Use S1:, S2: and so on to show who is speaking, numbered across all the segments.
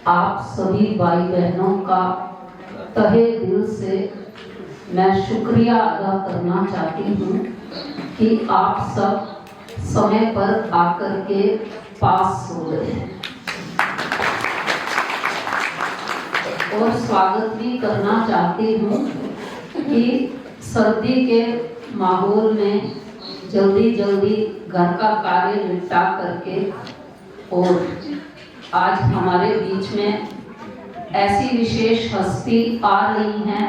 S1: आप सभी भाई बहनों का तहे दिल से मैं शुक्रिया अदा करना चाहती हूँ कि आप सब समय पर आकर के पास हो गए और स्वागत भी करना चाहती हूँ कि सर्दी के माहौल में जल्दी जल्दी घर का कार्य निपटा करके और आज हमारे बीच में ऐसी विशेष हस्ती आ रही हैं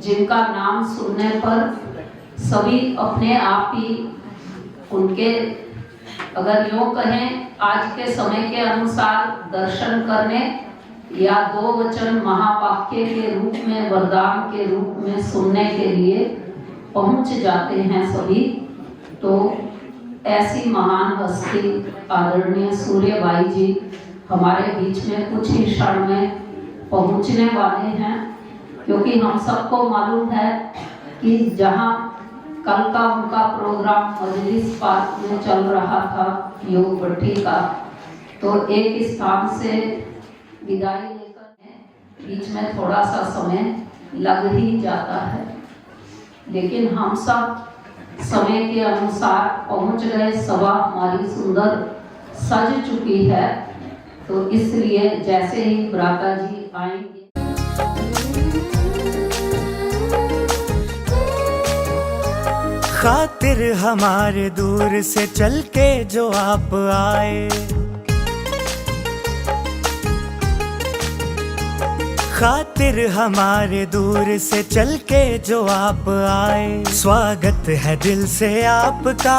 S1: जिनका नाम सुनने पर सभी अपने आप ही उनके अगर यूँ कहें आज के समय के अनुसार दर्शन करने या दो वचन महावाक्य के रूप में वरदान के रूप में सुनने के लिए पहुंच जाते हैं सभी। तो ऐसी महान हस्ती आदरणीय सूर्य भाई जी हमारे बीच में कुछ ही क्षण में पहुंचने वाले हैं, क्योंकि हम सबको मालूम है कि जहां कल का उनका प्रोग्राम मजलिस पार्क में चल रहा था योग भट्टी का, तो एक स्थान से विदाई लेकर बीच में थोड़ा सा समय लग ही जाता है, लेकिन हम सब समय के अनुसार पहुंच गए। सभा हमारी सुंदर सज चुकी है, तो इसलिए जैसे ही भ्राता जी आएंगे
S2: खातिर हमारे दूर से चल के जो आप आए, खातिर हमारे दूर से चल के जो आप आए, स्वागत है दिल से आपका,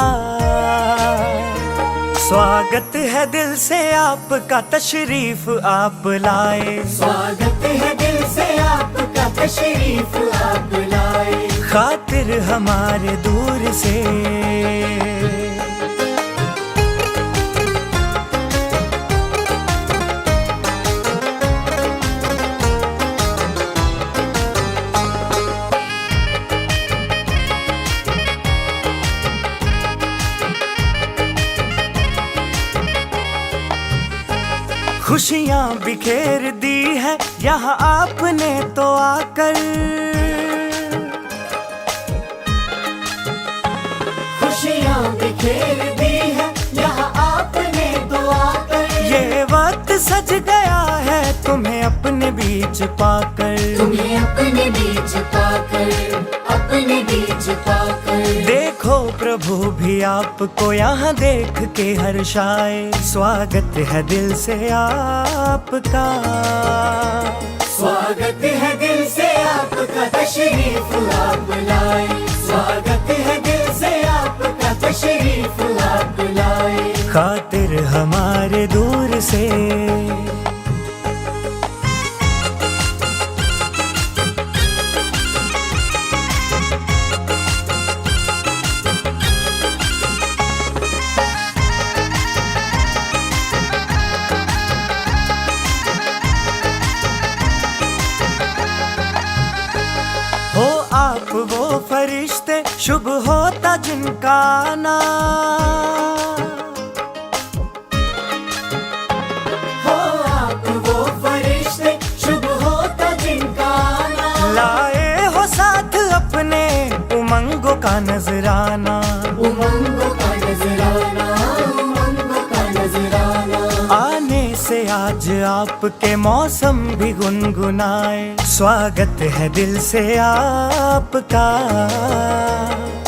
S2: स्वागत है दिल से आपका, तशरीफ आप लाए,
S3: स्वागत है दिल से आपका, तशरीफ आप लाए,
S2: खातिर हमारे दूर से। खुशियाँ बिखेर दी है यहाँ आपने तो आकर,
S3: खुशियाँ बिखेर दी है यहाँ आपने तो आकर,
S2: ये वक्त सज गया है तुम्हें अपने बीच पाकर,
S3: तुम्हें अपने बीच पाकर, अपने बीच पाकर,
S2: देखो प्रभु भी आपको यहाँ देख के हर्षाए, स्वागत है दिल से आपका,
S3: स्वागत है दिल से आपका, तशरीफ आप लाए, स्वागत है दिल से आपका, तशरीफ आप लाए,
S2: खातिर हमारे दूर से। हो आप वो फरिश्ते शुभ होता जिनका आना,
S3: हो आप वो फरिश्ते शुभ होता जिनका आना,
S2: लाए हो साथ अपने उमंगों का नजराना,
S3: उमंगों का नजराना, उमंगों का नजराना,
S2: आने से आज आपके मौसम भी गुनगुनाए, स्वागत है दिल से आपका,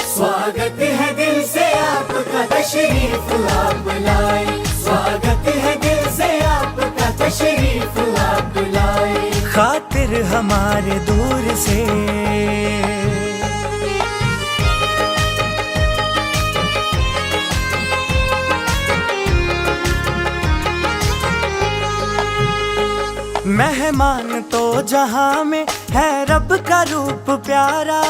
S3: स्वागत है दिल से आपका, तशरीफ आप लाए, स्वागत है दिल से आपका, तशरीफ आप लाए,
S2: खातिर हमारे दूर से। मेहमान तो जहां में है रब का रूप प्यारा,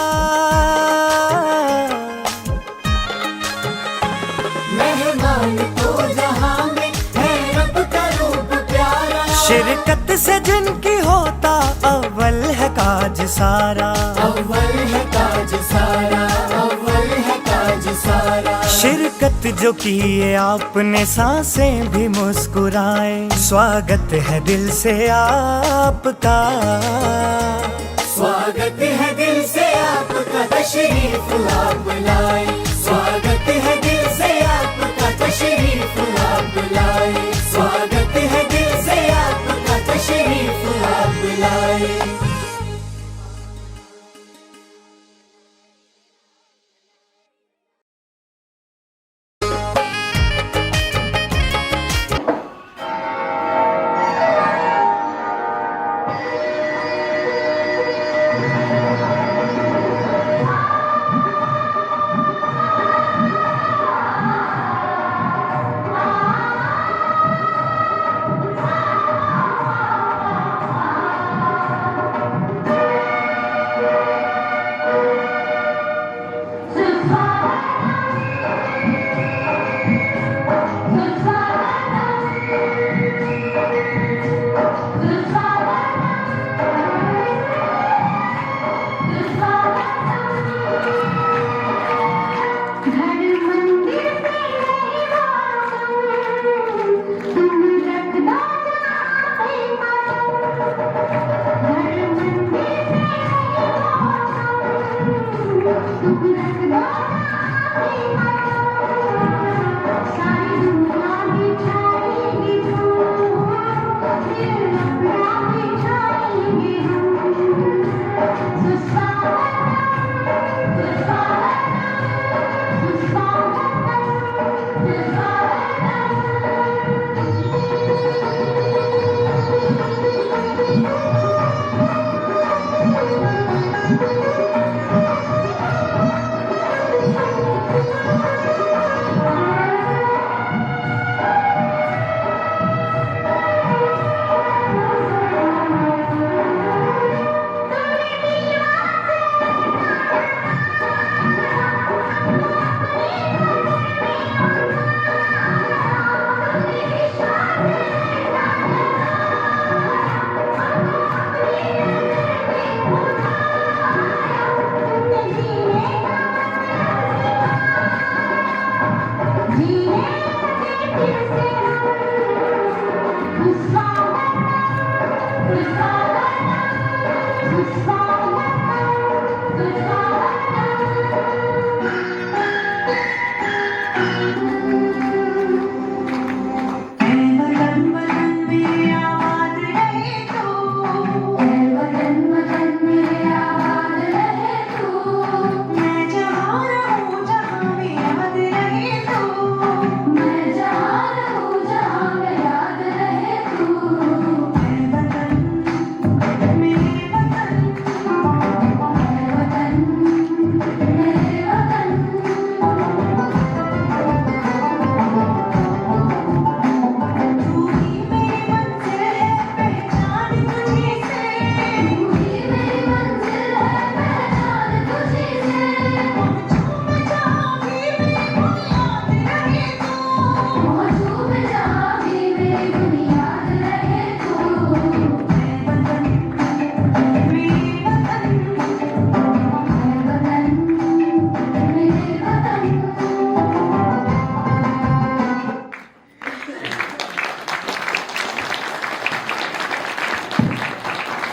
S3: मेहमान तो जहां में है रब का रूप प्यारा,
S2: शिरकत से जिनकी होता अव्वल है काज सारा,
S3: अव्वल है काज सारा, अव्वल है काज सारा,
S2: शिरकत स्वागत जो किए आपने सांसें भी मुस्कुराए, स्वागत है दिल से आपका,
S3: स्वागत है दिल से आपका तशरीफ आप लाए, स्वागत है दिल से आपका तशरीफ आप लाए, स्वागत है दिल से आपका तशरीफ आप लाए।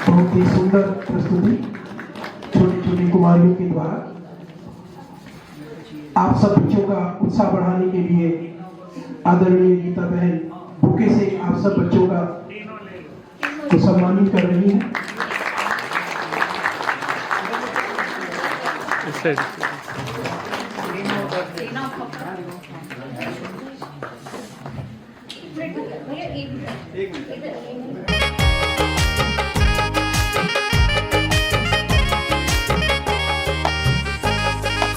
S4: बहुत ही सुंदर प्रस्तुति छोटी छोटी कुमारियों के द्वारा। आप सब बच्चों का उत्साह बढ़ाने के लिए आदरणीय गीता बहन बुके से आप सब बच्चों का को सम्मानित कर रही हैं।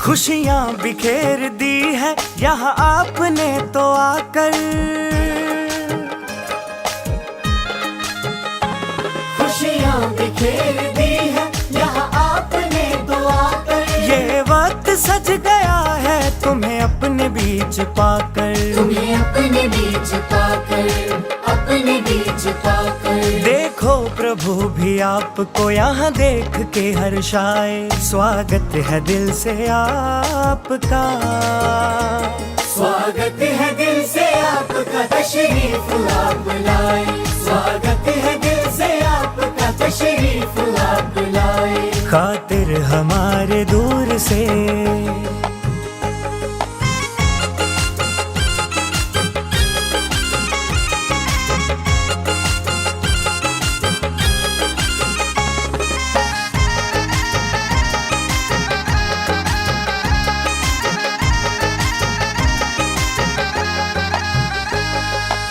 S2: खुशियाँ बिखेर दी है यहाँ आपने तो आकर,
S3: खुशियाँ बिखेर दी है यहाँ आपने तो आकर,
S2: ये वक्त सज गया है तुम्हें अपने बीच पाकर,
S3: तुम्हें अपने बीच पाकर, अपने बीच पाकर।
S2: देखो प्रभु भी आपको यहाँ देख के हर्षाए। स्वागत है दिल से आपका,
S3: स्वागत है दिल से आपका, तशरीफ आप लाए। स्वागत है दिल से आपका, तशरीफ आप लाए।
S2: खातिर हमारे दूर से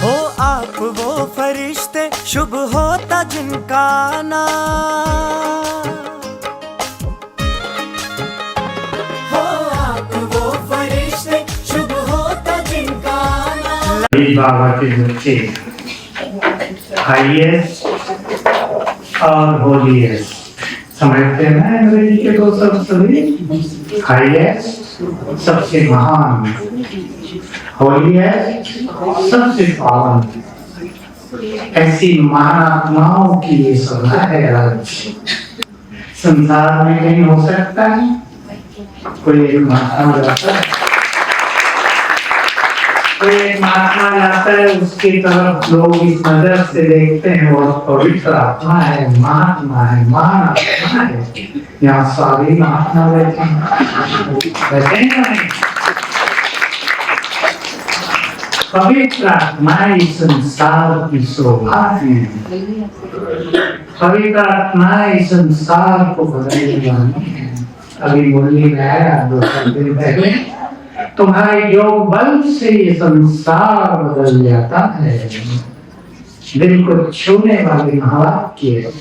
S2: हो आप वो फरिश्ते, शुभ होता जिनका आना।
S3: हो आप वो फरिश्ते, शुभ होता जिनका आना।
S5: बाबा के बच्चे हाईएस्ट और होलीएस्ट समझते हैं अंग्रेजी के दो शब्द सभी। हाईएस्ट सबसे महान, होलीएस्ट सबसे पावन। ऐसी महात्माओं की ये सभा है आज। संसार में नहीं हो सकता है कोई एक महात्मा जाता है, कोई एक महात्मा जाता है, उसकी तरफ लोग इस नजर से देखते हैं वो पवित्र आत्मा है, महात्मा है, महान आत्मा है। यहाँ सारे महात्मा बैठे हैं। पवित्र आत्माएं इस संसार की शोभा है। पवित्र आत्माएं इस संसार को बदलने वाली है। अभी बोली गया 2 दिन पहले, तुम्हारे योग बल से ये संसार बदल जाता है। दिल को छूने वाले महावाक्य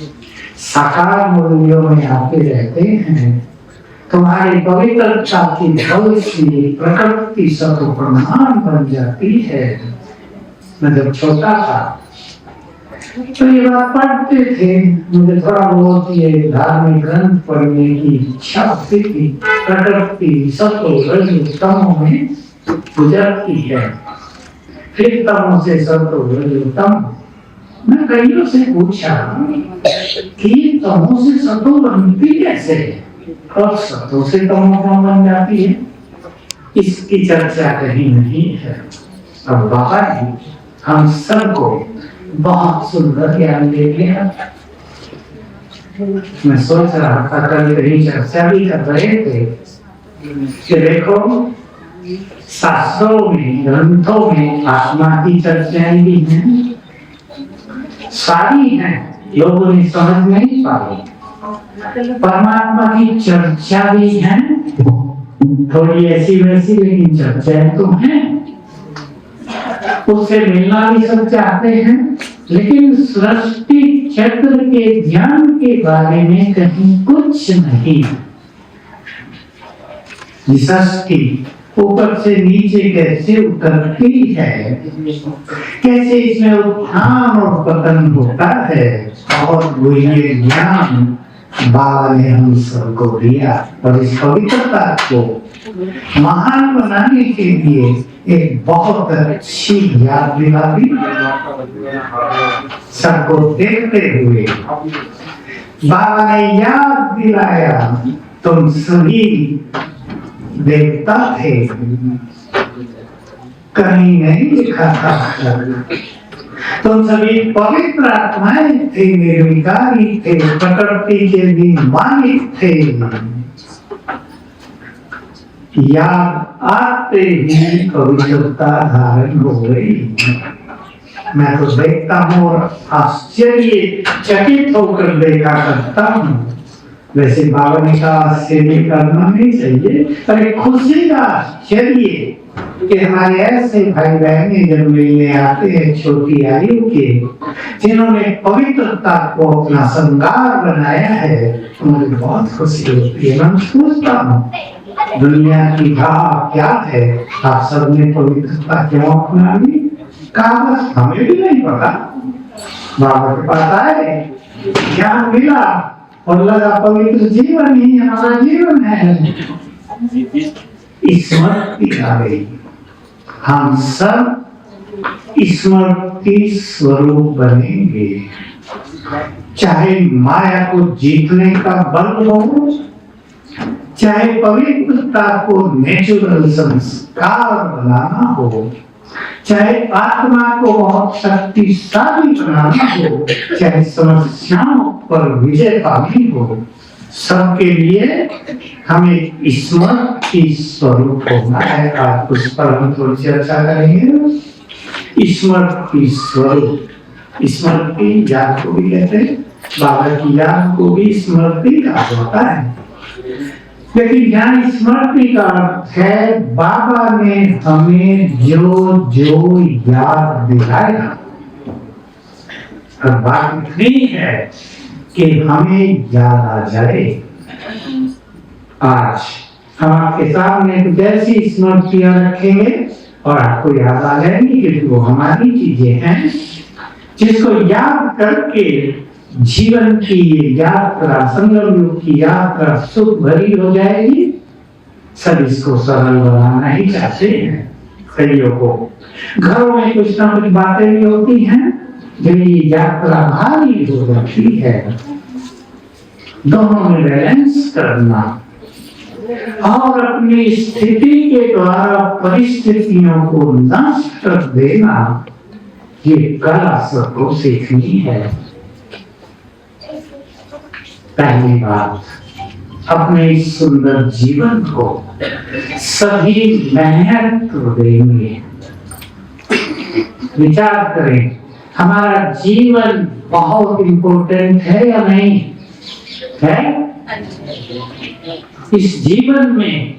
S5: साकार मूल्यों में आते रहते हैं। तुम्हारी पवित्रता की बल से प्रकृति सब प्रमाण बन जाती है। मैं जब छोटा था तो ये बात पढ़ते थे, मुझे थोड़ा बहुत ये धार्मिक ग्रंथ पढ़ने की इच्छा होती थी। प्रकृति सतो रजोतमों में गुजरती है, फिर तमों से सतो रजोतम। मैं कईयों से पूछा कि तमों से सतो बनती कैसे है और सतों से तमो बन जाती है, इसकी चर्चा कहीं नहीं है। अब बाबा जी हम सबको बहुत सुंदर ज्ञान दे दिया। मैं सोच रहा था कल कहीं चर्चा भी कर रहे थे कि देखो शास्त्रों में ग्रंथों में आत्मा की चर्चाएं भी हैं, सारी हैं, लोगों ने समझ नहीं पाई। परमात्मा की चर्चा भी है, थोड़ी ऐसी वैसी, लेकिन चर्चाएं तो हैं। उससे मिलना भी सब चाहते हैं, लेकिन सृष्टि चक्र के ज्ञान के बारे में कहीं कुछ नहीं। सृष्टि ऊपर से नीचे कैसे उतरती है, कैसे इसमें उत्थान और पतन होता है, और वो ये ज्ञान बाबा ने हम सबको दिया। और इस पवित्रता को महान बनाने के लिए एक बहुत अच्छी याद दिलाती सबको देखते हुए बाबा ने याद दिलाया, तुम सभी देवता थे, कहीं नहीं लिखा था। तुम सभी पवित्र आत्माएं थे, निर्विकारी थे, प्रकृति के भी मालिक थे। याद आते ही पवित्रता धारण हो गई। मैं तो देखता हूँ और आश्चर्य चकित होकर देखा करता हूँ। वैसे बाबा ने कहा आश्चर्य करना नहीं चाहिए, पर एक खुशी का आश्चर्य कि हमारे ऐसे भाई बहने जब मिलने आते हैं छोटी आयु के, जिन्होंने पवित्रता को अपना श्रृंगार बनाया है, मुझे बहुत खुशी होती है। मैं सोचता हूँ दुनिया की भाव क्या है, आप सबने पवित्रता क्यों अपना ली? कागज हमें भी नहीं पता, बाबा के पास आए, ज्ञान मिला और लगा पवित्र जीवन ही हमारा जीवन है। स्मृति आ गई, हम सब स्मृति स्वरूप बनेंगे। चाहे माया को जीतने का बल हो, चाहे पवित्रता को नेचुरल संस्कार बनाना हो, चाहे आत्मा को बहुत शक्तिशाली बनाना हो, चाहे समस्याओं पर विजय पानी हो, सबके लिए हमें स्मृति स्वरूप होना है। आज उस पर हम थोड़ी चर्चा करेंगे। स्मृति स्वरूप, स्मृति याद को भी कहते हैं, बाबा की याद को भी स्मृति कहा जाता है। लेकिन यहाँ स्मृति का अर्थ है बाबा ने हमें जो जो याद दिलाया, और बात इतनी है कि हमें याद आ जाए। आज हम आपके सामने कुछ ऐसी स्मृतियां रखेंगे और आपको याद आ जाएंगी कि वो हमारी चीजें हैं, जिसको याद करके जीवन की ये यात्रा, संगम युग की यात्रा सुख भरी हो जाएगी। सब इसको सरल बनाना ही चाहते हैं। कईयों को घरों में कुछ ना कुछ बातें भी होती हैं जो ये यात्रा भारी हो जाती है। दोनों में बैलेंस करना और अपनी स्थिति के द्वारा परिस्थितियों को नष्ट कर देना, ये कला सबको सीखनी है। पहली बात, अपने इस सुंदर जीवन को सभी महत्व देंगे। विचार करें, हमारा जीवन बहुत इंपॉर्टेंट है या नहीं है? इस जीवन में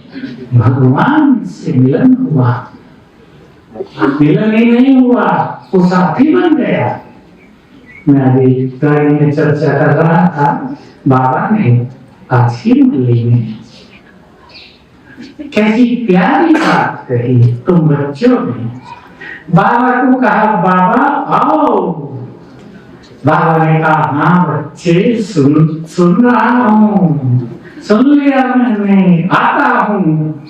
S5: भगवान से मिलन हुआ, मिलन ही नहीं हुआ, वो साथी बन गया। मैं अभी गाड़ी में चर्चा कर रहा था, बाबा ने आज ही मुरली में कैसी प्यारी बात कही। तुम बच्चों ने बाबा को कहा, बाबा आओ। बाबा ने कहा, हाँ बच्चे सुन रहा हूँ, सुन लिया मैंने, आता हूँ।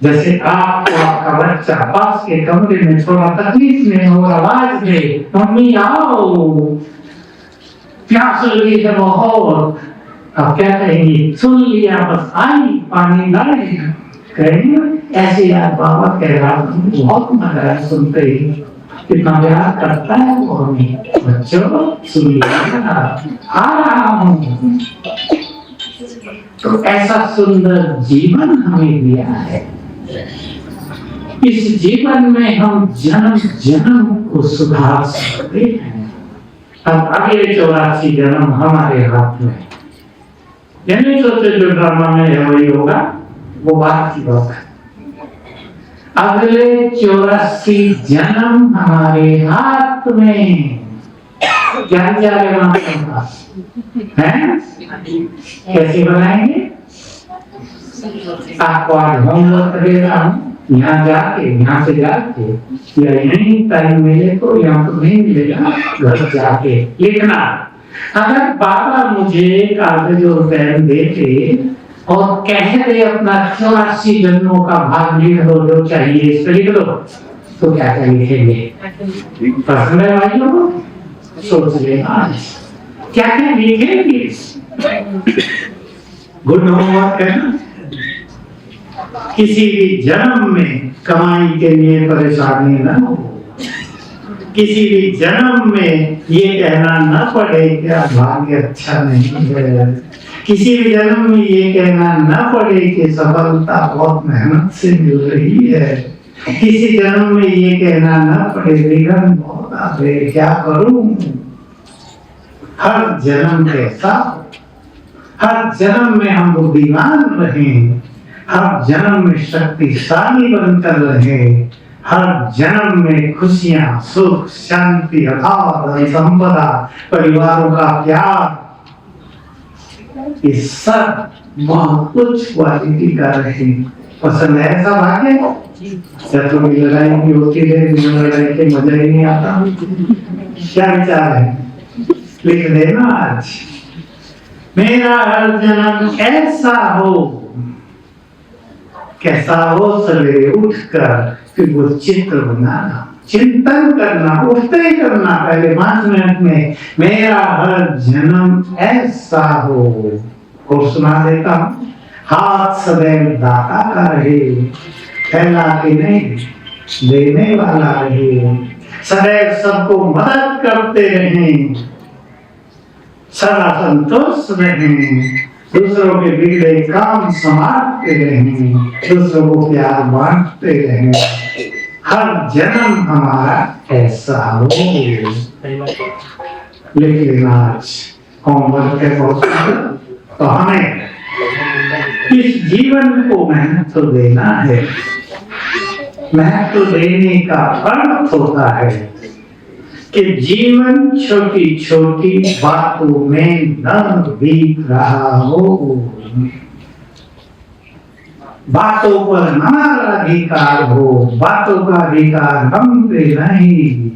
S5: जैसे आपको आपका बच्चा पास के कमरे में थोड़ा तकलीफ में हो, आवाज दे, मम्मी आओ, प्यास लगी है बहुत, अब क्या कहेंगी? सुन लिया, बस आई, पानी लाई, कहेंगे ऐसे। यार बाबा कह रहा हूँ, बहुत मजा है सुनते ही, कितना प्यार करता है वो हमें। बच्चों सुन लिया, आ रहा हूँ। तो ऐसा सुंदर जीवन हमें दिया है। इस जीवन में हम जन्म जन्म को सुधार सकते हैं। अब अगले 84 जन्म हमारे हाथ में। ये नहीं सोचते जो ड्रामा में है वही होगा, वो बात की बात है। अगले 84 जन्म हमारे हाथ में। क्या विचार है आपके पास? हैं? कैसे बनाएंगे? आपको आज होमवर्क दे रहा हूँ, यहाँ जाके, यहाँ से जाके, या यहीं टाइम मिले तो, यहाँ तो नहीं मिलेगा, घर जाके लिखना। अगर बाबा मुझे कागज और पेन देते और कह दे अपना 84 जन्मों का भाग लिख दो, जो चाहिए इस पर लिख दो, तो क्या क्या लिखेंगे? पसंद है भाइयों को? सोच लेना क्या क्या लिखेंगे। गुड होमवर्क है ना। किसी भी जन्म में कमाई के लिए परेशानी न हो, किसी भी जन्म में ये कहना न पड़े कि भाग्य अच्छा नहीं है, किसी भी जन्म में ये कहना न पड़े कि सफलता बहुत मेहनत से मिल रही है, किसी जन्म में ये कहना न पड़े विघ्न बहुत आ गए, क्या करूं। हर जन्म कैसा, हर जन्म में हम बुद्धिमान रहें, हर जन्म में शक्तिशाली बनकर रहे, हर जन्म में खुशियां, सुख, शांति, अथाह संपदा, परिवारों का प्यार, ये सब बहुत कुछ क्वालिटी का रहे। पसंद है ऐसा भाग्य? शत्रुओं की लड़ाई भी होती है, लड़ाई के मजा ही नहीं आता। क्या विचार है? लिख देना आज, मेरा हर जन्म ऐसा हो, कैसा हो, सवेरे उठकर फिर वो चित्र बनाना। चिंतन करना, उठते ही करना, पहले 5 मिनट में मेरा हर जन्म ऐसा हो। और सुना देता हूं, हाथ सदैव दाता का रहे, फैला के नहीं देने वाला रहे, सदैव सबको मदद करते रहें, सदा संतुष्ट रहें, दूसरों के बिगड़े काम संभालते रहें, दूसरों को प्यार बांटते रहें, हर जन्म हमारा ऐसा हो। लेकिन आज होमवर्क है बहुत, तो हमें इस जीवन को महत्व देना है। महत्व देने का अर्थ होता है कि जीवन छोटी छोटी बातों में न बीत रहा हो। बातों पर हमारा अधिकार हो, बातों का अधिकार हम पे नहीं।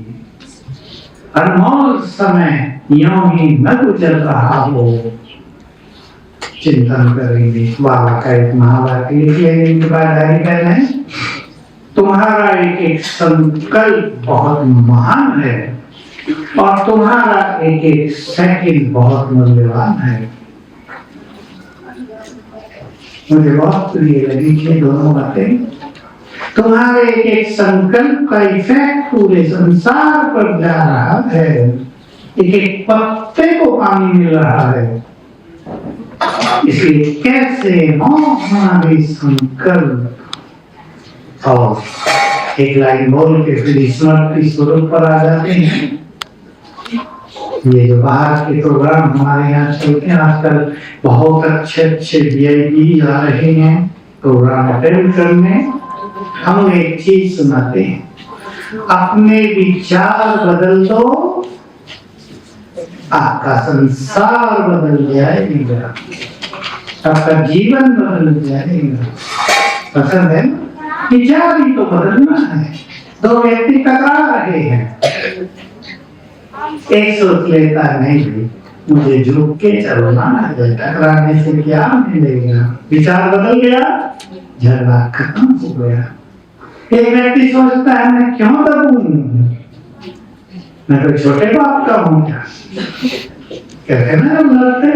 S5: अनमोल समय यूं ही न गुजर रहा हो। चिंतन करेंगे। बाबा का एक महावाक्य लिख लेंगे, इनके बाद डायरी कर लें। तुम्हारा एक संकल्प बहुत महान है और तुम्हारा एक सेकंड बहुत मूल्यवान है। मुझे बहुत प्रिय लगी ये दोनों बातें। तुम्हारे एक संकल्प का इफेक्ट पूरे संसार पर जा रहा है। एक पत्ते को पानी मिल रहा है, इसलिए कैसे हमारे संकल्प। और एक लाइन बोल के फिर स्मृति स्वरूप पर आ जाते हैं। ये जो बाहर के प्रोग्राम हमारे यहाँ चलते हैं आजकल, बहुत अच्छे अच्छे VIP आ रहे हैं प्रोग्राम अटेंड करने। हम एक चीज सुनाते हैं, अपने विचार बदल दो, आपका संसार बदल जाएगा, आपका जीवन बदल जाएगा। पसंद है? विचार ही तो बदलना है। 2 व्यक्ति टकरा रहे हैं, एक सोच लेता नहीं मुझे झुक के चलना है, टकराने से क्या मिलेगा। विचार बदल गया, झगड़ा खत्म हो गया। एक व्यक्ति सोचता है मैं क्यों दबूं, मैं तो छोटे बाप का हूं क्या, कहते ना हम लड़ते।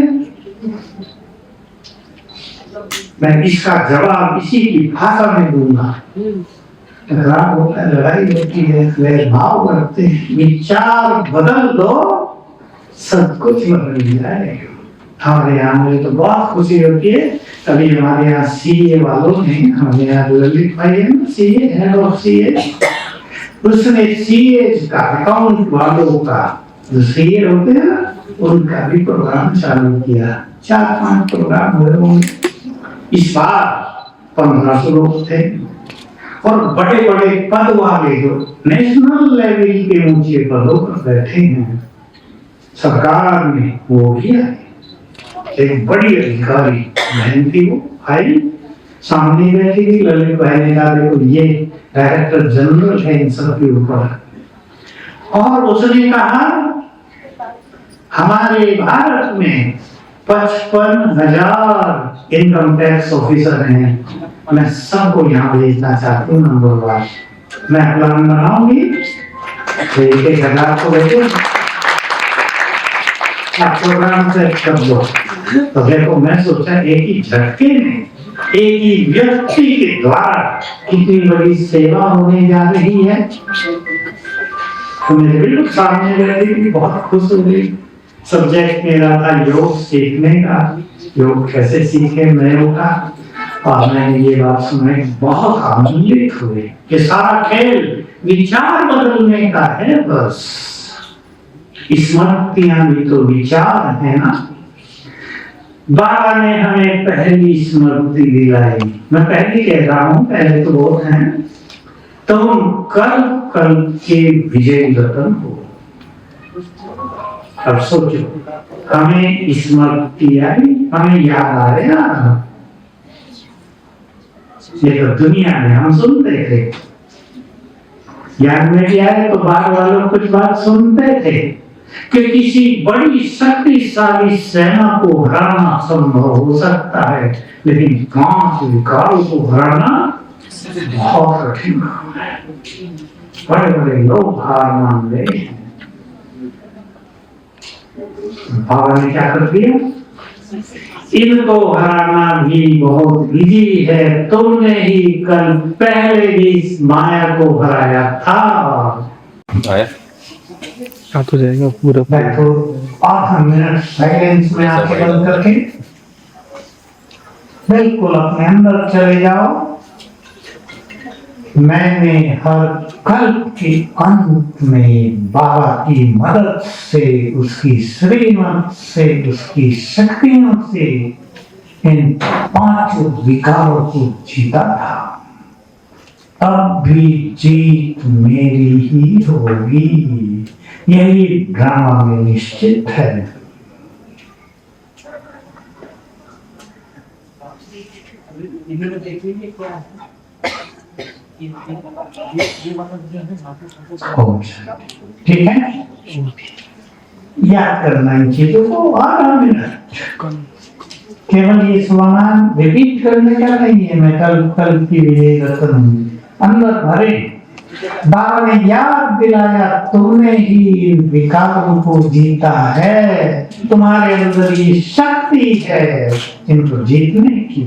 S5: मैं इसका जवाब इसी की भाषा में दूंगा। टकराव होता है, लड़ाई होती है, भाव करते हैं। विचार बदल दो, सब कुछ बदल जाएगा। हमारे यहाँ मुझे तो बहुत खुशी होती है। अभी हमारे यहाँ CA वालों ने, हमारे यहाँ ललित भाई है ना CA, हेड ऑफ CA, उसने CA का अकाउंट वालों का जो CA होते हैं ना, उनका भी प्रोग्राम चालू किया। 4-5 प्रोग्राम हुए होंगे। इस बार 1500 लोग थे और बड़े बड़े पद वाले जो नेशनल लेवल के ऊंचे पदों पर बैठे हैं सरकार में, वो भी आए। एक बड़ी अधिकारी बहन थी, वो आई, सामने बैठी थी। ललित भाई ने कहा देखो ये डायरेक्टर जनरल है इन सब के ऊपर। और उसने कहा हमारे भारत में 55,000 इनकम टैक्स ऑफिसर हैं, मैं सबको यहाँ भेजना चाहती हूँ। नंबर 1 मैं प्लान बनाऊंगी, 1,000 को भेजो, आप प्रोग्राम सेट कर दो। तो देखो मैं सोचा एक ही झटके में, एक ही व्यक्ति के द्वारा कितनी बड़ी सेवा होने जा रही है। तो मेरे बिल्कुल सामने बैठी, बहुत खुश हो गई। सब्जेक्ट मेरा था योग सीखने का, योग कैसे सीखे नए का। और मैंने ये बात सुनाई, बहुत आनंदित हुए कि सारा खेल विचार बदलने का है। बस स्मृतियां भी तो विचार है ना। बाबा ने हमें पहली स्मृति दिलाई, मैं पहली कह रहा हूं, पहले तो बहुत हैं। तुम कल कल के विजय रतन हो। अब सोचो, हमें स्मृति आई, हमें याद आ रहा। ये तो दुनिया में हम सुनते थे, याद में भी आए तो बाहर वालों कुछ बात सुनते थे कि किसी बड़ी शक्तिशाली सेना को हराना संभव हो सकता है, लेकिन कांच विकारों को हराना बहुत कठिन है। बड़े बड़े लोग हार मान रहे हैं। बाबा ने क्या कर दिया, इनको हराना भी बहुत इजी है, तुमने ही कल पहले भी इस माया को हराया था।
S6: तो जाएगा पूरा
S5: बैठो 8 मिनट साइलेंस में आंखें बंद करके बिल्कुल अपने अंदर चले जाओ। मैंने हर कल्प के अंत में बाबा की मदद से, उसकी श्रीमत से, उसकी शक्तियों से इन 5 विकारों को जीता था। अब भी जीत मेरी ही होगी, यही ड्रामा में निश्चित है। ठीक है, याद करना इन चीजों को 8 मिनट। केवल ये स्वमान रिपीट करने का नहीं है, मैं कल की विजय रतन अंदर भरे। बाबा ने याद दिलाया, तुमने ही विकारों को जीता है, तुम्हारे अंदर ये शक्ति है इनको जीतने की।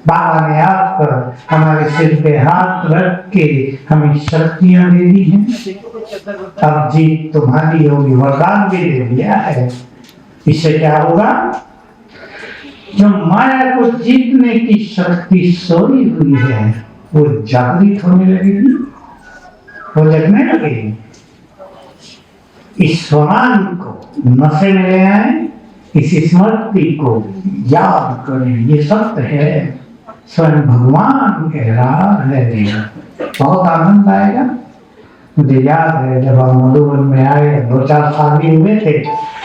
S5: बाबा ने आकर हमारे सिर पे हाथ रख के हमें शक्तियां दे दी हैं। अब जीत तुम्हारी होगी, वरदान भी दे दिया है। इससे क्या होगा, जो माया को जीतने की शक्ति सोई हुई है वो जागृत होने लगेगी, वो जगने लगेगी। इस स्वमान को नशे में ले आए, इस स्मृति को याद करें, ये सत्य है, स्वयं भगवान कह रहा है। बहुत आनंद आएगा। मुझे याद है जब हम मधुबन में आए, 2-4 साल ही हुए थे,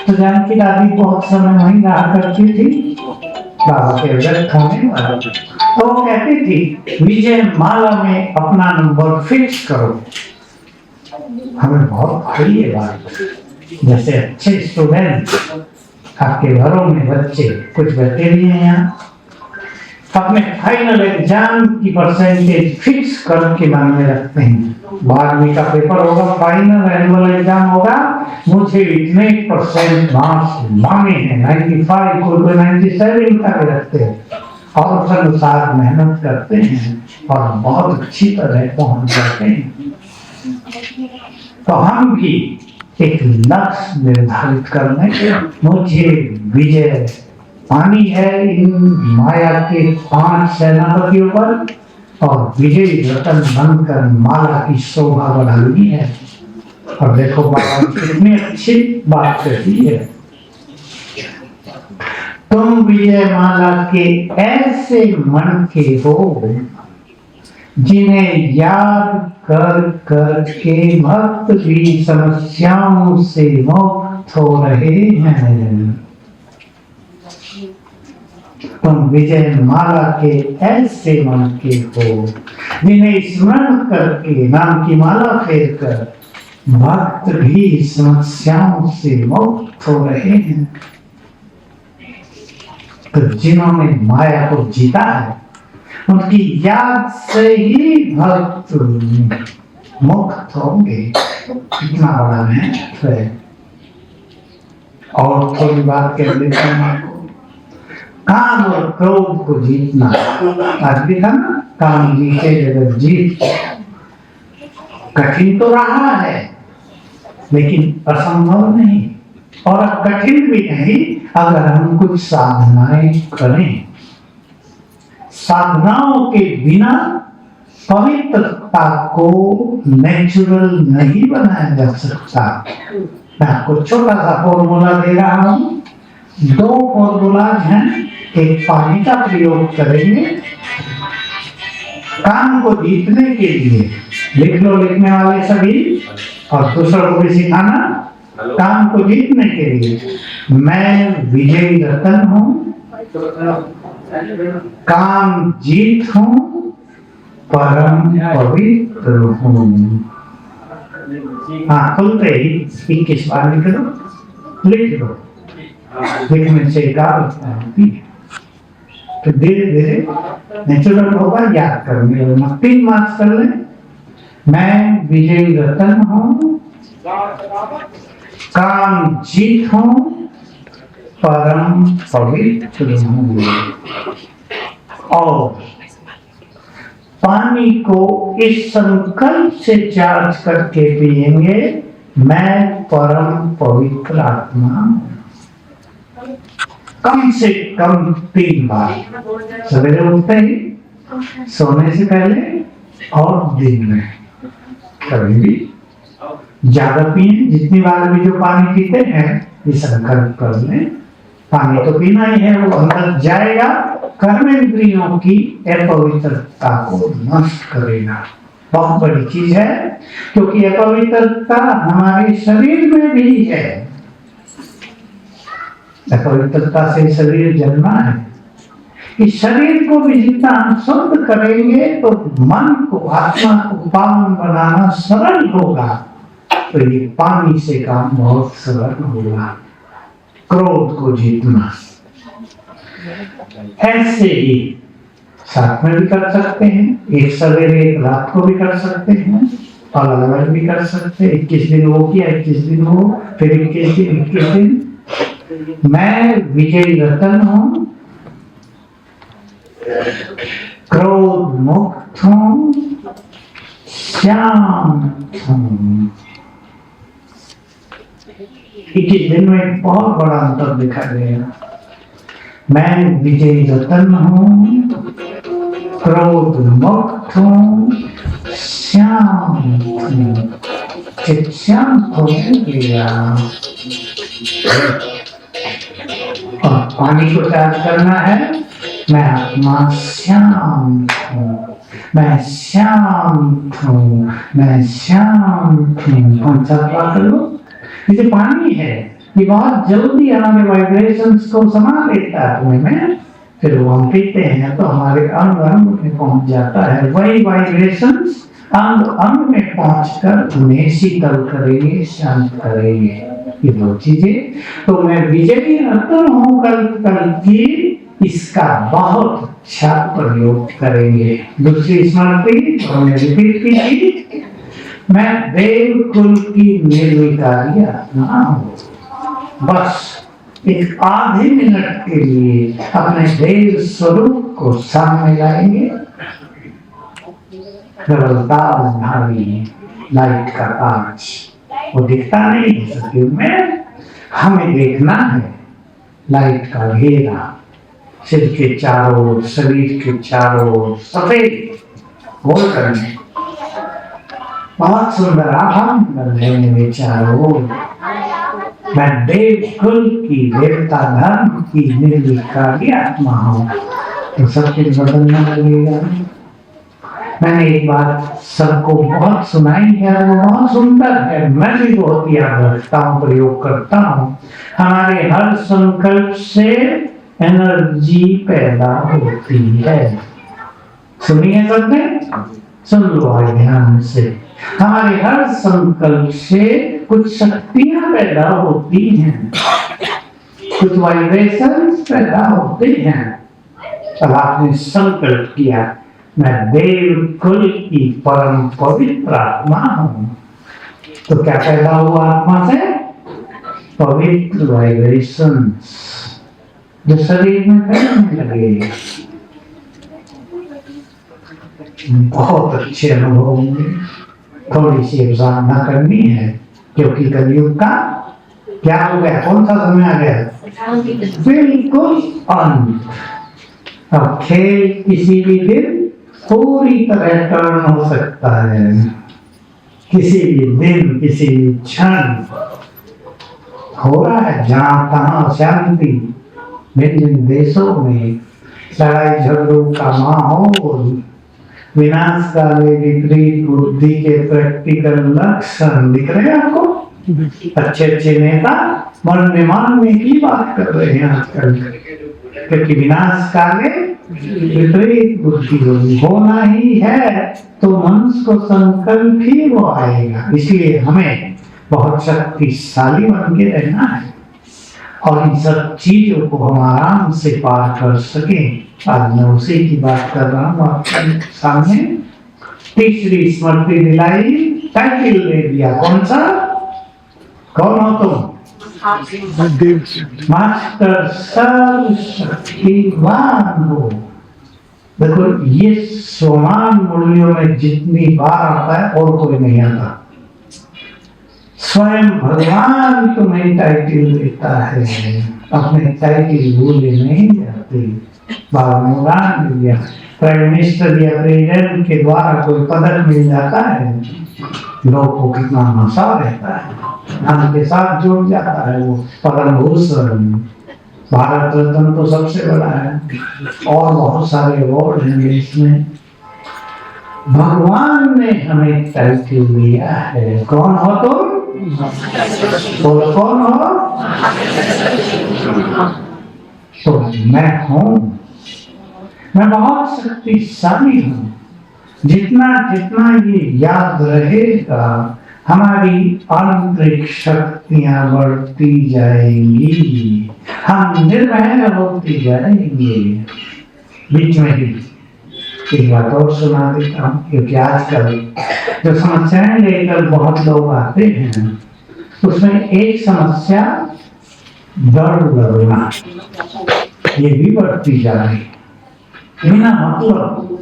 S5: तो जानकी दादी बहुत समय वहीं रहा करती थी, बाबा के व्रत होने वाला। तो वो कहती थी, विजय माला में अपना नंबर फिक्स करो। हमें बहुत भारी है बात। जैसे अच्छे स्टूडेंट, आपके घरों में बच्चे, कुछ बच्चे भी हैं यहाँ, अपने फाइनल एग्जाम की परसेंटेज फिक्स करके मन में रखते हैं। 12वीं का पेपर होगा, फाइनल एनुअल एग्जाम होगा, मुझे इतने % मार्क्स मांगे हैं, 95 को 97 तक रखते हैं और उस अनुसार मेहनत करते हैं और बहुत अच्छी तरह पहुंच जाते हैं। तो हम भी एक लक्ष्य निर्धारित करने के, मुझे विजय पानी है इन माया के 5 सेनापतियों पर और विजयी रतन बनकर माला की शोभा बढ़ानी है। और देखो बाबा कितनी अच्छी बात कहती है, तुम विजय माला के ऐसे मन के हो जिन्हें याद कर कर के भक्त भी समस्याओं से मुक्त हो रहे हैं। तुम विजय माला के ऐसे मन के हो जिन्हें स्मरण करके, नाम की माला फेर कर भक्त भी समस्याओं से मुक्त हो रहे हैं। तो जिन्होंने माया को जीता है, उनकी याद से ही भक्त मुक्त होंगे। कितना बड़ा महत्व है। और थोड़ी बात कह देता हूं आपको, काम और क्रोध को जीतना। आज देखा ना, काम जीते जगत जीत। कठिन तो रहा है लेकिन असंभव नहीं, और कठिन भी नहीं अगर हम कुछ साधनाएं करें। साधनाओं के बिना पवित्रता को नेचुरल नहीं बनाया जा सकता। मैं आपको छोटा सा फॉर्मूला दे रहा हूं। 2 फॉर्मूला हैं, एक पानी का प्रयोग करेंगे काम को जीतने के लिए। लिख लो लिखने वाले सभी, और दूसरों को भी सिखाना। काम को जीतने के लिए, मैं विजयी रतन हूं, काम जीत हूं, परम पवित्र हूं। हाँ, खुलते ही 21 बार लिख लो, लिख लो। लिखने से एकाग्रता होती है, तो धीरे धीरे नेचुरल होगा। याद करेंगे 3 मार्क्स कर लें, मैं विजयी रतन हूँ, काम जीत हूँ, परम पवित्र हूँ। और पानी को इस संकल्प से चार्ज करके पिएंगे, मैं परम पवित्र आत्मा हूँ। कम से कम 3 बार, सवेरे उठते ही, सोने से पहले और दिन में। कभी भी ज्यादा पिए, जितनी बार भी जो पानी पीते हैं ये संकल्प कर लें, पानी तो पीना ही है, वो अंदर जाएगा, कर्मेंद्रियों की अपवित्रता को नष्ट करेगा। बहुत बड़ी चीज है, क्योंकि अपवित्रता हमारे शरीर में भी है। अपवित्रता से शरीर जन्मा है। इस शरीर को भी जितना हम शुद्ध करेंगे तो मन को, आत्मा को पावन बनाना सरल होगा। तो ये पानी से काम बहुत सरल होगा। क्रोध को जीतना ऐसे ही साथ में भी कर सकते हैं, एक सवेरे एक रात को भी कर सकते हैं, अलग अलग भी कर सकते हैं। 21 दिन वो किया, 21 दिन वो, फिर 21 दिन। मैं विजयी रतन हूँ, क्रोध मुक्त हूँ, शांत हूँ। 21 दिन में एक बहुत बड़ा अंतर दिखा देगा। मैं विजयी रतन हूँ, क्रोध मुक्त हूँ, शांत हूँ। शांत हो गया। और पानी को चार्ज करना है, मैं आत्मा शांत हूँ, मैं शांत हूँ, मैं शांत हूँ। कौन सा बात करो? ये पानी है, ये बहुत जल्दी हमारे वाइब्रेशंस को समा लेता है में, फिर वो हम पीते हैं तो हमारे अंग अंग में पहुंच जाता है। वही वाइब्रेशंस अंग अंग में पहुंचकर उन्हें शीतल करेंगे, शांत करेंगे। ये 2 चीजें। तो मैं विजयी रतन हूँ कल की, इसका बहुत अच्छा प्रयोग करेंगे। दूसरी स्मृति हमने रिपीट की, मैं देव कुल की निर्विकारी आत्मा हूँ। बस एक आधे मिनट के लिए अपने देव स्वरूप को सामने लाएंगे। गलताज भावी लाइट का कांच, वो दिखता नहीं है सत्युग में, हमें देखना है लाइट का घेरा, सिर के चारों ओर, शरीर के चारों ओर सफेद गोल्डन, बहुत सुंदर आभा है मेरे चारों ओर। मैं देव कुल की, देवता धर्म की निर्विकारी आत्मा हूँ। तो सब कुछ बदलने लगेगा। मैंने एक बात सबको बहुत सुनाई है, वो बहुत सुंदर है, मैं भी बहुत याद रखता हूँ, प्रयोग करता हूँ। हमारे हर संकल्प से एनर्जी पैदा होती है। सुनिए सबने, सुन लो ध्यान से। हमारे हर संकल्प से कुछ शक्तियां पैदा होती हैं, कुछ वाइब्रेशंस पैदा होते हैं। अब आपने संकल्प किया, मैं देव कुल की परम पवित्र आत्मा हूँ, तो क्या पैदा हुआ आत्मा से? पवित्र वाइब्रेशंस जो शरीर में फैलने लगे। बहुत अच्छे अनुभव होंगे। थोड़ी सी साधना करनी है, क्योंकि कलयुग का क्या हो गया? कौन सा समय आ गया? बिल्कुल अंत। अब खेल किसी भी दिन पूरी तरह टर्न हो सकता है, किसी भी दिन, किसी भी क्षण हो रहा है। जहां तहां शांति, भिन्न देशों में लड़ाई झगड़ों का माहौल, विनाशकाले विपरीत बुद्धि के प्रैक्टिकल लक्षण दिख रहे हैं आपको। अच्छे अच्छे नेता मन निर्माण में की बात कर रहे हैं आजकल, क्योंकि विनाशकाले विपरीत बुद्धि होना ही है, तो मनुष्य को संकल्प ही वो आएगा। इसलिए हमें बहुत शक्तिशाली बन के रहना है और इन सब चीजों को हम आराम से पार कर सके। आज मैं उसी की बात कर रहा हूँ आपके सामने। तीसरी स्मृति दिलाई, टाइटल दे दिया। कौन सा? कौन हो तुम? मास्टर सर्वशक्तिवान हो। देखो ये समान मूल्यों में जितनी बार आता है और कोई नहीं आता। स्वयं भगवान तुम्हें टाइटल देता है, अपने टाइटल भूले नहीं जाते। भगवान दिया प्राइम मिनिस्टर या प्रेसिडेंट के द्वारा कोई पदक मिल जाता है, लोगों को कितना मजा रहता है, हम के साथ जुड़ जाता है वो परम भूषण। भारत रत्न तो सबसे बड़ा है और बहुत सारे अवार्ड हैं इसमें। भगवान ने हमें टाइटल दिया है। कौन हो तुम? बोलो कौन हो? तो मैं हूं, मैं बहुत शक्तिशाली हूं। जितना जितना ये याद रहेगा हमारी आंतरिक शक्तियां बढ़ती जाएंगी, हम निर्भय होती जाएंगे। बीच में ही एक बात और सुना देता हूँ, क्योंकि आजकल जो समस्याएं लेकर बहुत लोग आते हैं उसमें एक समस्या डर लगना, ये भी बढ़ती जा रही है। बिना मतलब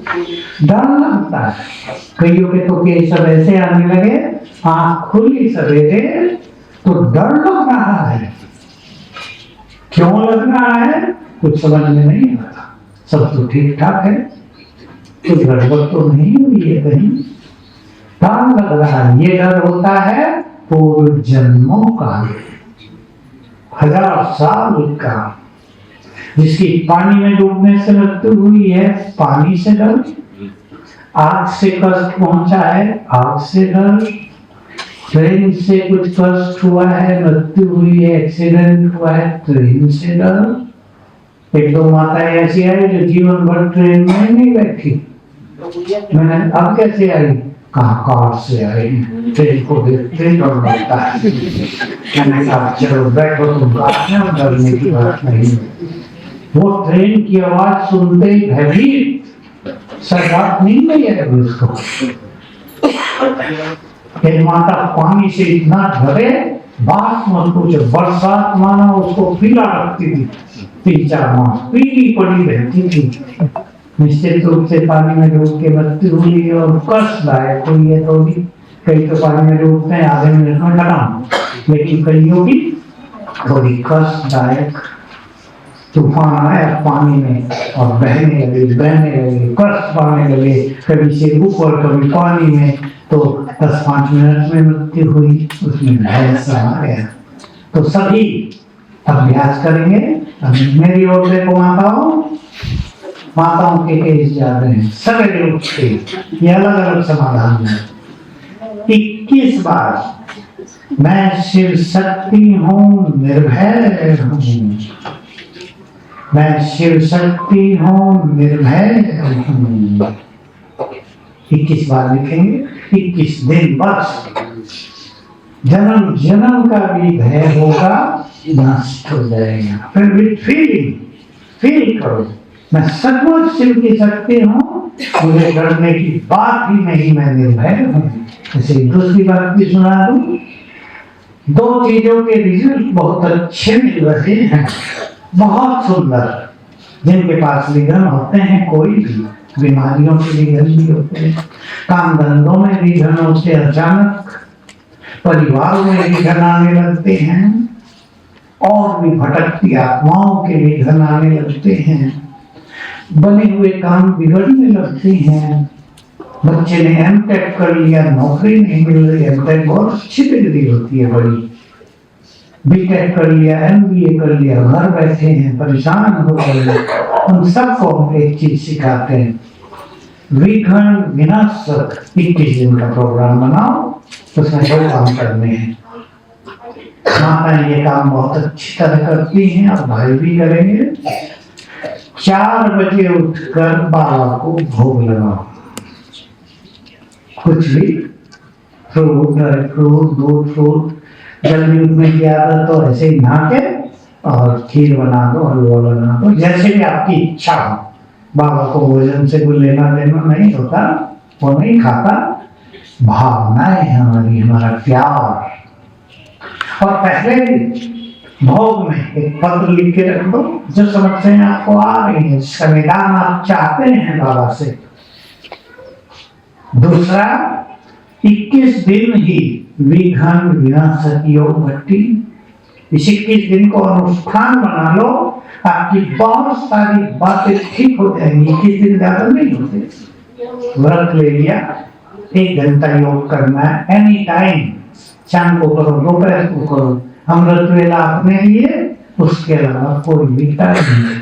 S5: डर लगता है। कईयों के तो केस सब ऐसे आने लगे, आँख खुली सवेरे तो डर लग रहा है। क्यों लग रहा है कुछ समझ में नहीं आता। सब तो ठीक ठाक है, कुछ गड़बड़ तो नहीं हुई है कहीं। डर लग रहा है। ये डर होता है पूर्व जन्मों का, 1000 साल का। जिसकी पानी में डूबने से मृत्यु हुई है, पानी से डर। आग से कष्ट पहुंचा है, आग से डर। ट्रेन से कुछ कष्ट हुआ है, मृत्यु हुई है, एक्सीडेंट हुआ है, ट्रेन से डर। एक दो माताएं ऐसी आई जो जीवन भर ट्रेन में नहीं बैठी। मैंने अब कैसे आई? कहाँ कार से आई, ट्रेन को देखते डर लगता है। मैंने कहा चलो बैठो तुम कार में, डरने की बात नहीं। वो ट्रेन की आवाज सुनते ही भयभीत सरकार नहीं गई है उसको। एक माता पानी से इतना डरे, बात मत पूछो। बरसात माना उसको पीला रखती थी, 3-4 माह पीली पड़ी रहती थी। निश्चित रूप से पानी में डूब के मृत्यु हुई और कष्टदायक हुई है। तो भी कई तो पानी में डूबते हैं आधे मिनट में खत्म, लेकिन कईयों की थोड़ी कष्टदायक। तूफान आया पानी में और बहने लगे, कष्ट पाने लगे, कभी से ऊपर कभी पानी में, तो 10-5 मिनट में मृत्यु हुई। उसमें भय समा गया। तो सभी अभ्यास करेंगे। मेरी ओर से माताओं के केस जा रहे हैं सवेरे उठ के, ये अलग अलग समाधान है। 21 बार मैं शिव शक्ति हूँ, निर्भय हूँ। मैं शिव शक्ति हूँ, निर्भय हूँ। 21 बार लिखेंगे। 21 दिन बस। जन्म जन्म का भी भय होगा, नष्ट हो जाएगा। फिर भी फील करो, मैं सचमुच शिव की शक्ति हूँ, मुझे डरने की बात ही नहीं, मैं निर्भय हूँ। इसे दूसरी बात भी सुना दूं। 2 चीजों के रिजल्ट बहुत अच्छे मिल रहे हैं, बहुत सुंदर। जिनके पास विघ्न होते हैं, कोई भी बीमारियों के विघ्न भी होते हैं, काम धंधों में विघ्न होते, अचानक परिवारों में विघ्न आने लगते हैं, और भी भटकती आत्माओं के विघ्न आने लगते हैं, बने हुए काम बिगड़ने लगते हैं। बच्चे ने एमटेक कर लिया, नौकरी नहीं मिल रही। एमटेक बहुत अच्छी डिग्री होती है, बड़ी। बीटेक कर लिया, एमबीए कर लिया, घर बैठे हैं, परेशान हो गए। उन सबको हम एक चीज सिखाते हैं, विघ्न विनाशक 21 दिन का प्रोग्राम बनाओ, उसमें 2 काम करने हैं। माताएं ये काम बहुत अच्छी तरह करती हैं और भाई भी करेंगे। 4 बजे उठकर बाबा को भोग लगाओ, कुछ भी, फ्रूट, ड्राई फ्रूट, दूध, फ्रूट। जल्दी उठने की आदत तो ऐसे ही नहा के और खीर बना दो, हलवा बना दो, जैसे भी आपकी इच्छा हो। बाबा को भोजन से कोई लेना देना नहीं होता, वो नहीं खाता, भावनाएं हमारी, हमारा प्यार। और पहले भोग में एक पत्र लिख के रख दो, जो समस्याएं आपको आ रही है, जिसका निदान आप चाहते हैं बाबा से। दूसरा, 21 दिन ही विघ्न विनाशक योग भट्टी, इस 21 दिन को अनुष्ठान बना लो, आपकी बहुत सारी बातें ठीक हो जाएंगी। 21 दिन ज्यादा नहीं होते। व्रत ले लिया, 1 घंटा योग करना है, एनी टाइम, शाम को करो, दोपहर को करो, अमृत वेला अपने लिए, उसके अलावा कोई भी टाइम नहीं।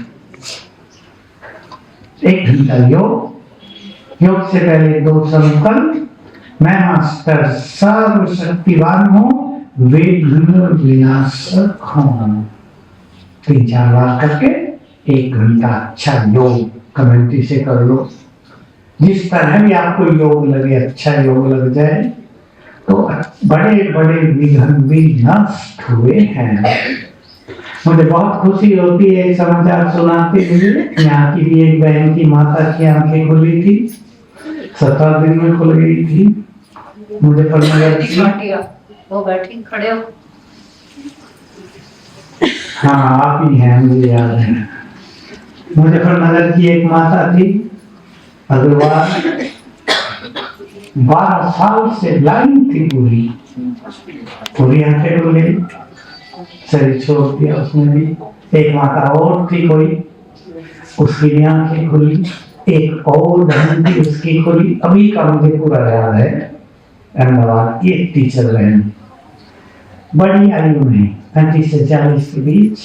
S5: 1 घंटा योग। योग से पहले 2 संकल्प, मैं मास्टर सर्वशक्तिवान हूँ, विघ्न विनाशक हूँ। 3-4 बार करके 1 घंटा अच्छा योग कमेंट्री से कर लो। जिस तरह भी आपको योग लगे, अच्छा योग लग जाए, तो बड़े बड़े विघ्न भी नष्ट हुए हैं। मुझे बहुत खुशी होती है समाचार सुनाते हुए। यहाँ की भी एक बहन की माता की आंखें खुली थी, 17 दिन में खुल गई थी। मुझे
S1: वो बैठी खड़े हो।
S5: हाँ, आप ही हैं, मुझे याद है। मुजफ्फरनगर की एक माता थी, अग्रवाल, 12 साल से लाइन थी पूरी आंखें खुल गई, शरीर छोड़ दिया उसने भी। एक माता और थी कोई, उसकी भी आंखें खुली। एक और बहन थी, उसकी खुली। अभी का मुझे पूरा याद है। अहमदाबाद की एक टीचर बहन, बड़ी आयु में 35 से 40 के बीच,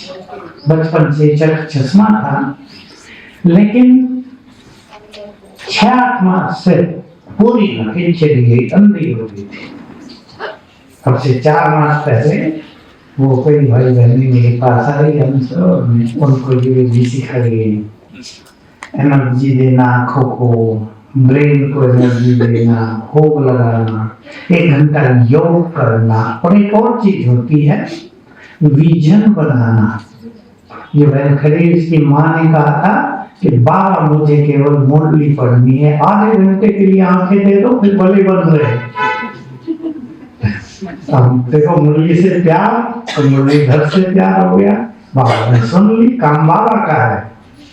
S5: बचपन से चश्मा था, लेकिन 6-8 मास से पूरी आंखें चली गई, अंधी हो गई थी। अब से 4 मास पहले वो कोई भाई बहनी मेरे पास आई, उनको ये भी सिखाई, एनर्जी देना, आंखों को, ब्रेन को एनर्जी देना, भोग लगाना, 1 घंटा योग करना। और एक और चीज होती है, विजन बनाना। ये बहन खड़ी, इसकी माँ ने कहा था कि बाबा मुझे केवल मुरली पढ़नी है, आधे घंटे के लिए आंखें दे दो, फिर भले बंद रहे। अब देखो, मुरली से प्यार, तो मुरली घर से प्यार हो गया। बाबा ने सुन ली, काम बाबा का है,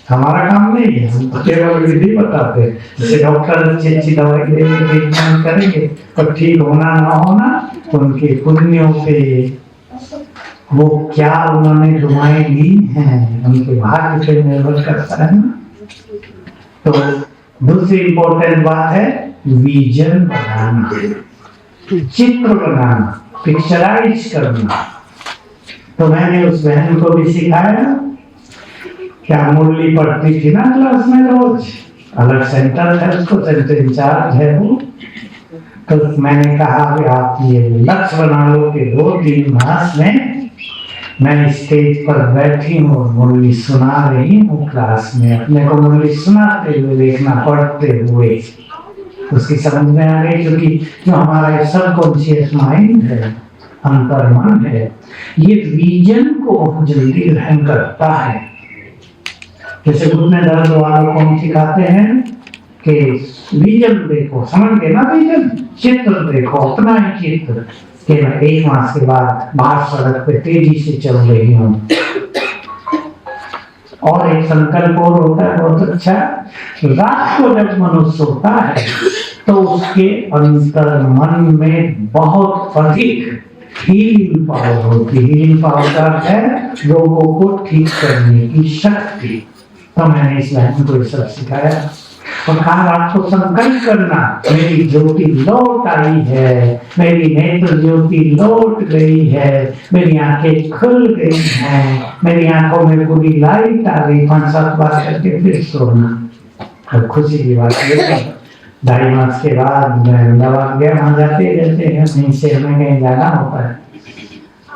S5: हमारा काम नहीं है। हम तो केवल विधि बताते हैं। जैसे डॉक्टर अच्छी दवाई देंगे, ट्रीटमेंट करेंगे, पर ठीक होना ना होना उनके पुण्यों पे, वो क्या उन्होंने दुआएं ली हैं, उनके भाग्य पे निर्भर करता है ना। तो दूसरी इंपॉर्टेंट बात है विजन बनाना, चित्र बनाना, पिक्चराइज करना। तो मैंने उस बहन को भी सिखाया। क्या मुरली पढ़ती थी ना क्लास में रोज, अलग सेंटर है उसको, सेंटर इंचार्ज है वो। तो मैंने कहा कि आप ये लक्ष्य बना लो कि 2-3 मास में मैं स्टेज पर बैठी हूँ और मुरली सुना रही हूँ क्लास में, अपने को मुरली सुनाते हुए देखना, पढ़ते हुए। उसकी समझ में आ गई, क्योंकि जो हमारा सबकॉन्शियस माइंड है, अंतर्मन है, ये विजन को बहुत जल्दी ग्रहण करता है। जैसे घुटने दर्द वालों को हम सिखाते हैं कि विजन देखो, समझ गए ना, विजन, चित्र देखो, अपना ही चित्र, कि मैं 1 मास के बाद बाहर सड़क पे तेजी से चल रही हूँ। और एक संकल्प और होता है बहुत अच्छा, रात को जब मनुष्य सोता है तो उसके अंतर मन में बहुत अधिक हीलिंग पावर होती है। हीलिंग पावर का अर्थ है लोगों को ठीक करने की शक्ति। तो मैंने इस बहन को सब सिखाया और कहा, रात को संकल्प करना, मेरी ज्योति लौट आई है, मेरी नेत्र ज्योति लौट गई है, मेरी आंखें खुल गई हैं, मेरी आंखों में पूरी लाइट आ गई। 5-7 बार करके फिर सोना। और खुशी की बात है, 2.5 मास के बाद मैं अहमदाबाद गया, वहाँ जाते रहते हैं, नहीं शहर में कहीं जाना होता है।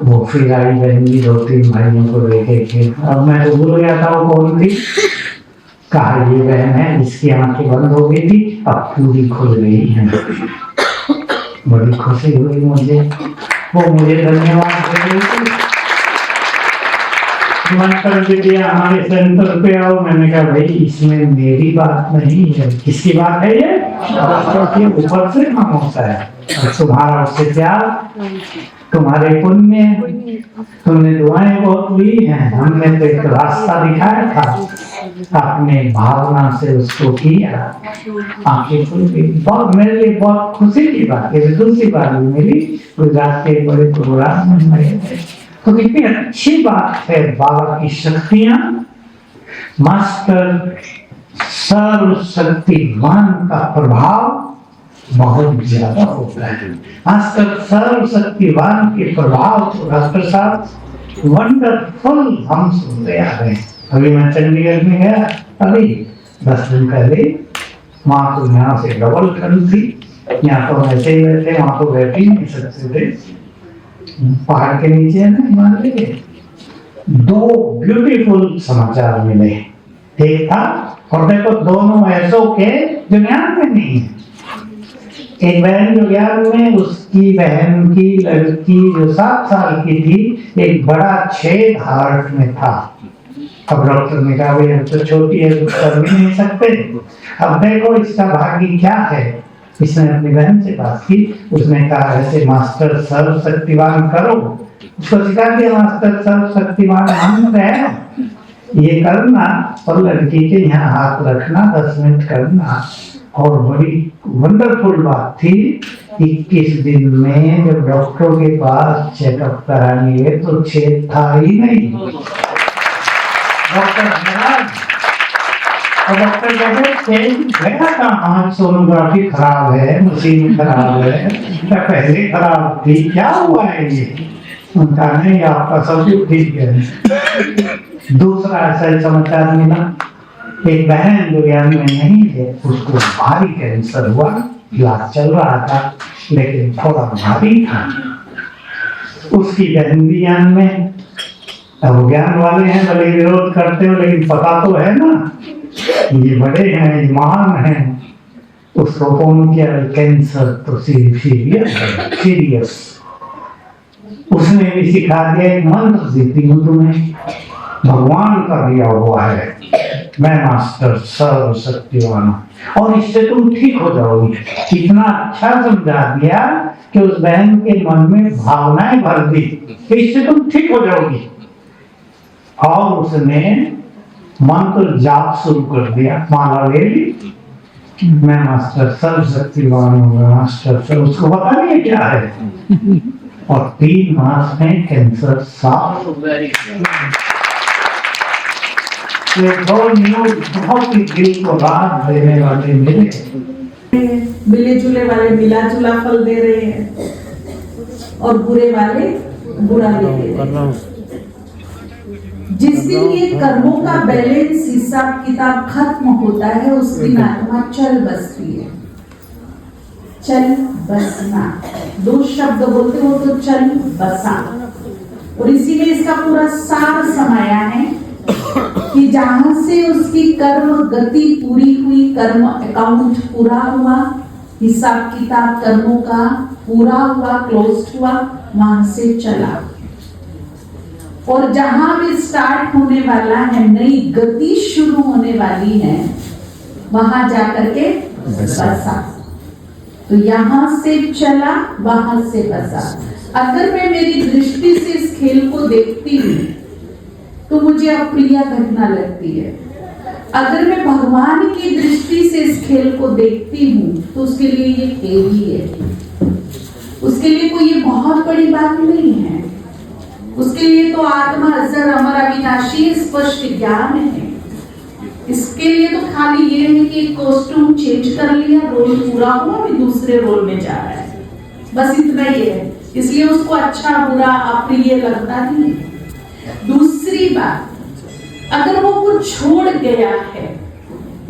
S5: वो फिर आई बहन जी, 2-3 भाइयों को लेके के। अब मैं तो भूल गया था वो कौन थी। कहा, ये बहन है जिसकी आंखें बंद हो गई थी, अब पूरी खुल गई है। बड़ी खुशी हुई मुझे, वो मुझे धन्यवाद दे रही थी। मंत्र दे दिया हमारे सेंटर पे आओ। मैंने कहा भाई इसमें मेरी बात नहीं है, किसकी बात है ये? क्योंकि ऊपर से काम होता है। तुम्हारा उससे प्यार, तुम्हारे पुण्य, तुमने दुआएं बहुत हुई हैं, हमने तो एक रास्ता दिखाया था, आपने भावना से उसको किया, आंखें खुल गई। बहुत मेरे लिए बहुत खुशी की बात है। दूसरी बात मेरी गुजरात के बड़े प्रोग्राम में तो कितनी अच्छी बात है। बाबा की शक्तियां, मास्टर सर्वशक्तिमान का प्रभाव बहुत ज्यादा होता है। मास्टर सर्वशक्तिमान के प्रभाव को डॉक्टर साहब वंडरफुल हम सुनते आ रहे हैं। अभी मैं चंडीगढ़ में गया, अभी 10 दिन पहले, माँ तो यहाँ से डबल ठंड थी, यहाँ तो ऐसे ही बैठे, वहाँ तो बैठ ही नहीं सकते थे। पहाड़ के नीचे है ना हिमालय के, 2 ब्यूटीफुल समाचार मिले। एक था, और देखो दोनों ऐसों के जो ज्ञान में नहीं है। एक बहन जो ज्ञान में, उसकी बहन की लड़की जो 7 साल की थी, एक बड़ा छेद हार्ट में था। अब डॉक्टर ने कहा भाई अब तो छोटी है, कुछ कर भी नहीं सकते। अब देखो इसका भाग्य क्या है। इसने अपनी बहन से बात की, उसने कहा ऐसे मास्टर सर्वशक्तिमान करो, उसको सिखा दिया मास्टर सर्वशक्तिमान मंत्र है, ये करना और लड़की के यहाँ हाथ रखना, 10 मिनट करना। और बड़ी वंडरफुल बात थी, 21 दिन में जब डॉक्टरों के पास चेकअप कराने गए तो छेद था ही नहीं। डॉक्टर और डॉक्टर कहते गया था, आज सोनोग्राफी खराब है, मशीन खराब है, क्या पहले खराब थी, क्या हुआ है ये? उनका नहीं, आपका सब कुछ ठीक है। दूसरा ऐसा समाचार मिला, एक बहन जो ज्ञान में नहीं है, उसको भारी कैंसर हुआ, इलाज चल रहा था लेकिन थोड़ा भारी था। उसकी बहन भी ज्ञान में, अब ज्ञान वाले हैं, भले विरोध करते हो लेकिन पता तो है ना, ये बड़े हैं, ये महान हैं। उसको फोन किया, कैंसर तो सीरियस। उसने भी सिखा दिया, एक मंत्र देती हूँ तुम्हें, भगवान का दिया हुआ है, मैं मास्टर सर्वशक्तिमान हूं और इससे तुम ठीक हो जाओगी। इतना अच्छा समझा दिया कि उस बहन के मन में भावनाएं भर दी कि इससे तुम ठीक हो जाओगी। और उसने मंत्र जाप शुरू कर दिया, माला ले ली, मैं मास्टर सर्वशक्तिमान हूँ, मास्टर सर्व, उसको पता नहीं क्या है। और 3 मास में कैंसर साफ हो गया। बहुत ही दिल को राहत देने वाले
S7: मिले जुले वाले मिला जुला फल दे रहे हैं और बुरे वाले बुरा ले रहे हैं। जिस दिन ये कर्मों का बैलेंस हिसाब किताब खत्म होता है, उस दिन आत्मा चल बसती है। चल बसना, 2 शब्द बोलते हो तो चल बसा। और इसी में इसका पूरा सार समाया है कि जहां से उसकी कर्म गति पूरी हुई, कर्म अकाउंट पूरा हुआ, हिसाब किताब कर्मों का पूरा हुआ, क्लोज हुआ, वहां से चला। और जहां भी स्टार्ट होने वाला है, नई गति शुरू होने वाली है, वहां जाकर के बसा। तो यहां से चला, वहां से बसा। अगर मैं मेरी दृष्टि से इस खेल को देखती हूँ तो मुझे अप्रिय घटना लगती है। अगर मैं भगवान की दृष्टि से इस खेल को देखती हूँ तो उसके लिए ये खेल ही है, उसके लिए कोई ये बहुत बड़ी बात नहीं है। उसके लिए तो आत्मा अजर अमर अविनाशी स्पष्ट ज्ञान है। इसके लिए तो खाली ये है कि कॉस्ट्यूम चेंज कर लिया, रोल पूरा हुआ, अभी दूसरे रोल में जा रहा है, बस इतना ही है। इसलिए उसको अच्छा बुरा अप्रिय लगता नहीं है। दूसरी बात, अगर वो कुछ छोड़ गया है,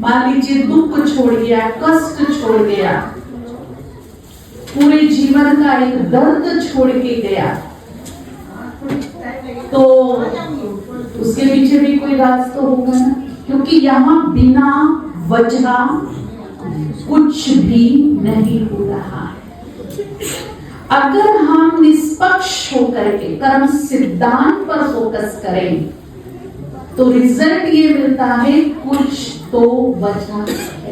S7: मान लीजिए दुख छोड़ गया, कष्ट छोड़ गया, पूरे जीवन का एक दर्द छोड़ के गया, तो उसके पीछे भी कोई राज तो होगा ना। क्योंकि यहाँ बिना वजह कुछ भी नहीं हो रहा है। अगर हम निष्पक्ष होकर के कर्म सिद्धांत पर फोकस करें तो रिजल्ट ये मिलता है कुछ तो वजह